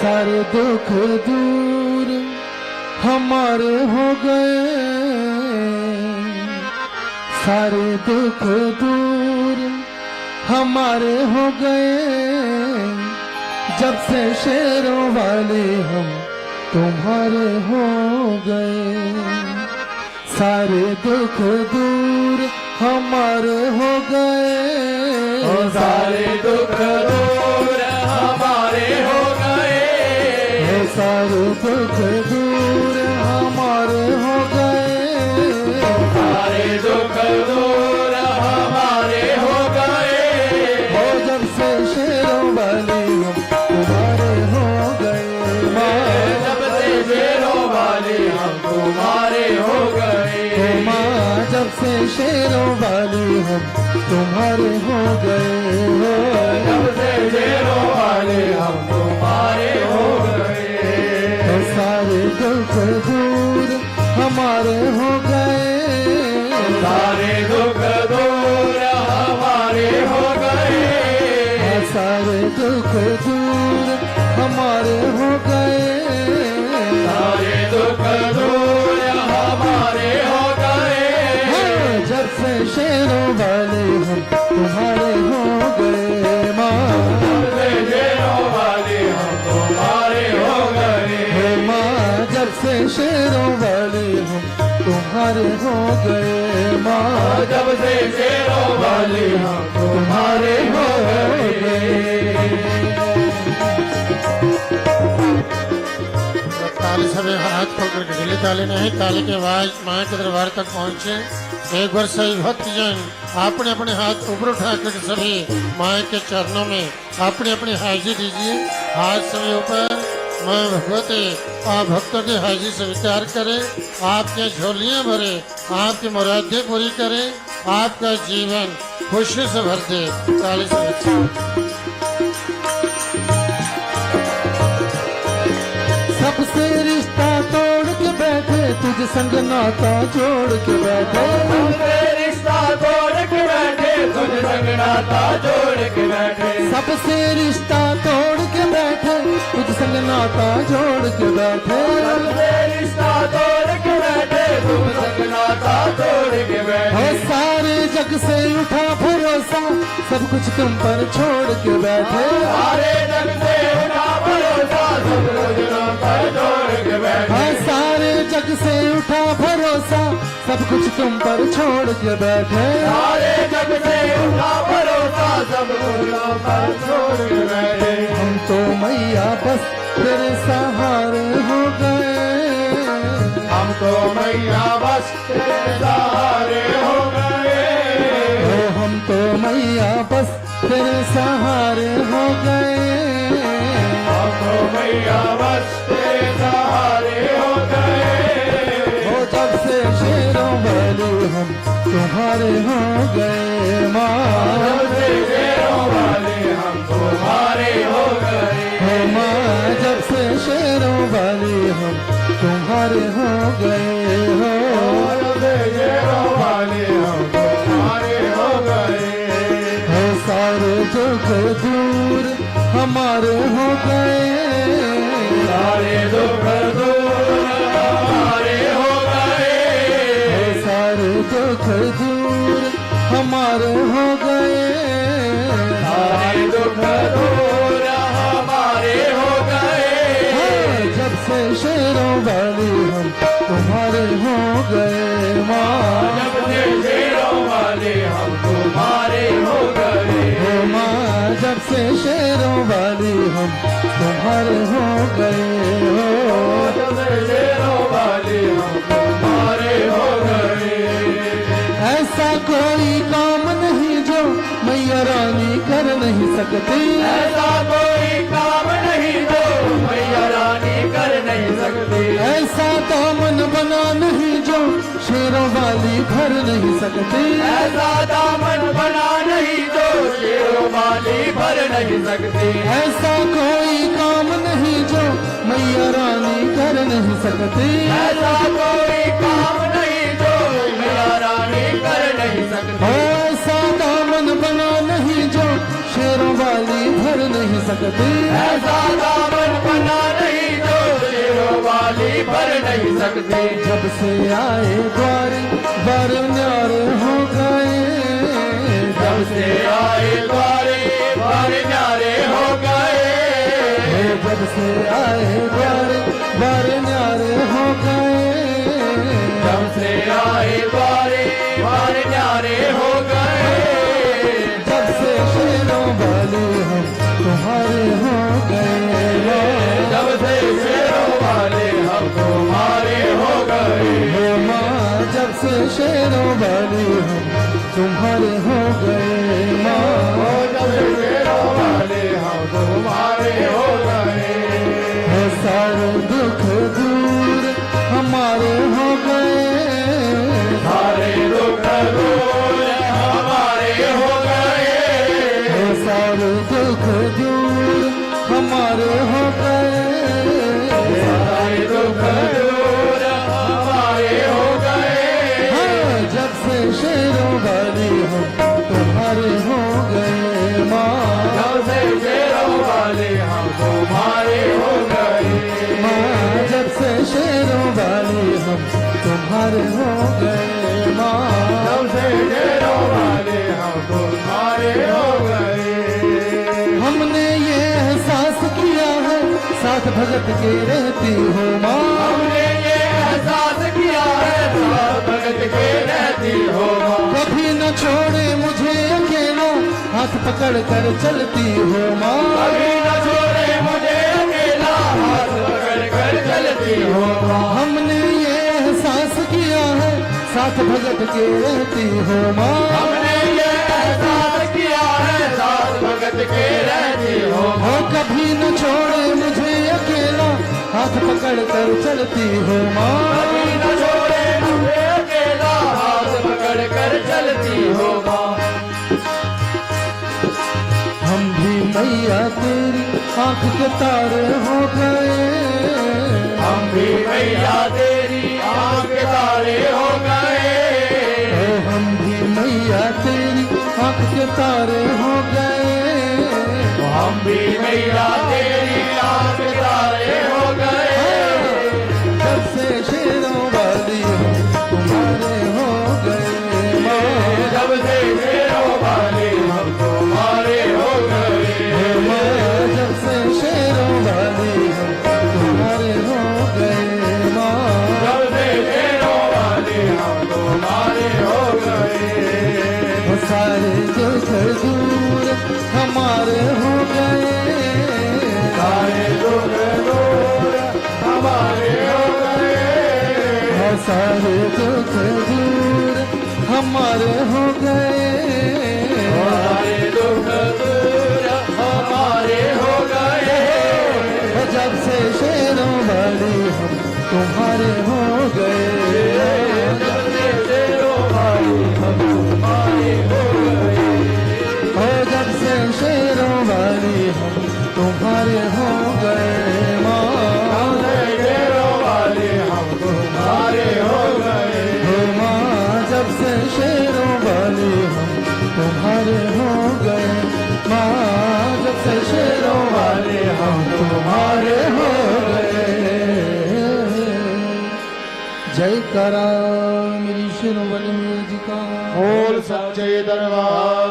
सारे दुख दूर हमारे हो गए, सारे दुख दूर हमारे हो गए, जब से शेरों वाले हम तुम्हारे हो गए। सारे दुख दूर हमारे हो गए, सारे दुख दूर हमारे हो गए, सारे दुख दूर हमारे हो गए, सारे दुख दूर हमारे हो गए, हो जब से शेरों वाले हम तुम्हारे हो गए। जब से शेरों वाले हम तुम्हारे हो गए, माँ जब से शेरों वाले हम तुम्हारे हो गए, जब से शेरों वाले हम तुम्हारे हो गए, सारे दुख दूर हमारे हो गए, सारे दुख दूर हमारे हो गए, सारे दुख दूर हमारे हो गए, सारे दुख दूर हमारे हो गए, जब से शेरों वाले हम तुम्हारे हो गए। माँ जब से शेरों वाले हम तुम्हारे हो गए, माँ जब से शेरों वाले हम तुम्हारे हो गए। माँ जब से शेरों वाले हम तुम्हारे हो गए। ताली सभी हाथ खोलकर ढीली ताली नहीं, ताली के आवाज माँ के दरबार तक पहुँचे। एक बार सही भक्तजन अपने अपने हाथ ऊपर उठा कर सभी माँ के चरणों में अपनी अपनी हाजिरी दीजिए। हाथ सभी ऊपर। मैं भगवती आप भक्तों की हाजिरी स्वीकार करें, आपके झोलियाँ भरे, आपकी मुरादें पूरी करें, आपका जीवन खुशी से भर दे। ताली से सबसे रिश्ता तोड़ के बैठे, तुझ संग नाता जोड़ के बैठे, सबसे रिश्ता तोड़ के बैठे, तुझ संग नाता जोड़ के बैठे, सबसे रिश्ता तोड़ के बैठे, तुझ संग नाता जोड़ के बैठे, सबसे रिश्ता तोड़ के बैठे, तुझ संग नाता तोड़ के बैठे, हो सारे जग से उठा भरोसा, सब कुछ तुम पर छोड़ के बैठे, सारे जग से उठा भरोसा, सब कुछ तुम पर छोड़ के बैठे, हाँ सारे जग से उठा भरोसा, सब कुछ तुम पर छोड़ के बैठे, सारे जग से उठा भरोसा, सब कुछ तुम पर छोड़ के बैठे, हम तो मैया बस तेरे सहारे हो गए, हम तो मैया बस तेरे सहारे हो गए, हम तो मैया बस तेरे सहारे हो गए, हम तो मैया बस तेरे सहारे हो गए, हो जब से शेरों वाले हम तुम्हारे हो गए। माँ जब से शेरों वाले हम तुम्हारे हो गए, माँ जब से शेरों वाले हम तुम्हारे हो गए, जब से शेरों वाले हम तुम्हारे हो गए, सारे दुख दूर हमारे हो गए, सारे दुख दूर हमारे हो गए, सारे दुख दूर हमारे हो गए, सारे दुख दूर हमारे हो गए, जब से शेरों वाले हम तुम्हारे हो गए। माँ जब से शेरों वाले हम तुम्हारे हो गए, माँ जब से शेरों वाले हम तुम्हारे हो गए, जब से शेरों वाले हम तुम्हारे हो गए, ऐसा कोई काम नहीं जो मैया रानी कर नहीं सकती, ऐसा कोई काम नहीं जो मैया रानी कर नहीं सकती, ऐसा दामन बना नहीं जो शेरों वाली भर नहीं सकती, ऐसा दामन बना नहीं जो शेरों वाली भर नहीं सकती, ऐसा कोई काम नहीं जो मैया रानी कर नहीं सकती, ऐसा कोई काम नहीं जो मैया रानी कर नहीं सकती, ऐसा दामन बना नहीं जो शेरों वाली भर नहीं सकती, ऐसा दामन बना नहीं सकती। जब से आए द्वारे बार न्यारे हो गए, जब से आए द्वारे बार न्यारे हो गए। जब से आए द्वारे बार न्यारे हो गए, जब से आए द्वारे बार न्यारे हो गए। जब से शेरों वाले हम तुम्हारे हो गए, जब से शेरों वाले हम तुम्हारे हो गए। हे माँ जब से शेरों वाले हम तुम्हारे हो गए, माँ जब से शेरों वाले हम तुम्हारे हो गए। है सारे दुख दूर हमारे हो गए, सारे दुख दूर हमारे हो गए। है सारे दुख दूर हमारे हो गए, सारे दुख दूर हमारे हो गए। हाँ, जब से शेरों वाली हम तुम्हारे हो गए, माँ जब से शेरों वाले हम तुम्हारे हो गए। माँ जब से शेरों वाली हम तुम्हारे हो गए, माँ जब से शेरों वाले हम तुम्हारे हो गए। हमने ये एहसास किया है साथ भगत के रहती हो माँ, हमने ये एहसास किया है साथ भगत के रहती हो माँ। कभी न छोड़े मुझे अकेला हाथ पकड़ कर चलती हो माँ, कभी न छोड़े मुझे अकेला हाथ पकड़ कर चलती हो माँ। हमने ये एहसास किया है साथ भगत के रहती हो माँ, हमने ये एहसास किया है साथ भगत के रहती हो माँ। कभी न छोड़े मुझे अकेला हाथ पकड़ कर चलती हो माँ, कभी न छोड़े मुझे अकेला हाथ पकड़ कर चलती हो माँ। हम भी मैया तेरी आंख के तारे हो गए, हम भी मैया तेरी आंख तारे हो गए। हम भी मैया तेरी आंख के तारे हो गए, हम भी मैया तेरी आंख तारे हो गए। जब से शेरों वाली हम तुम्हारे हो गए, माँ जब से शेरों वाले हम तुम्हारे हो गए। माँ जब से शेरों वाली हम तुम्हारे हो गए, माँ जब से शेरों वाले हम तुम्हारे हो गए। सारे दुख दूर हमारे हो गए, सारे दुख दूर हमारे हो गए। सारे दुख दूर हमारे हो गए, सारे दुख दूर हमारे हो गए। जब से शेरों वाली हम तुम्हारे हो गए, जब से शेरों वाले हम तुम्हारे हो गए। जब से शेरों वाली हम तुम्हारे हो गए, माँ शेरों वाले हम तुम्हारे हो गए। माँ जब से शेरों वाली हम तुम्हारे हो गए, माँ जब से शेरों वाले हम तुम्हारे हो गए। जय करा मेरी शिरोमणि जी का। बोल सच्चे दरबार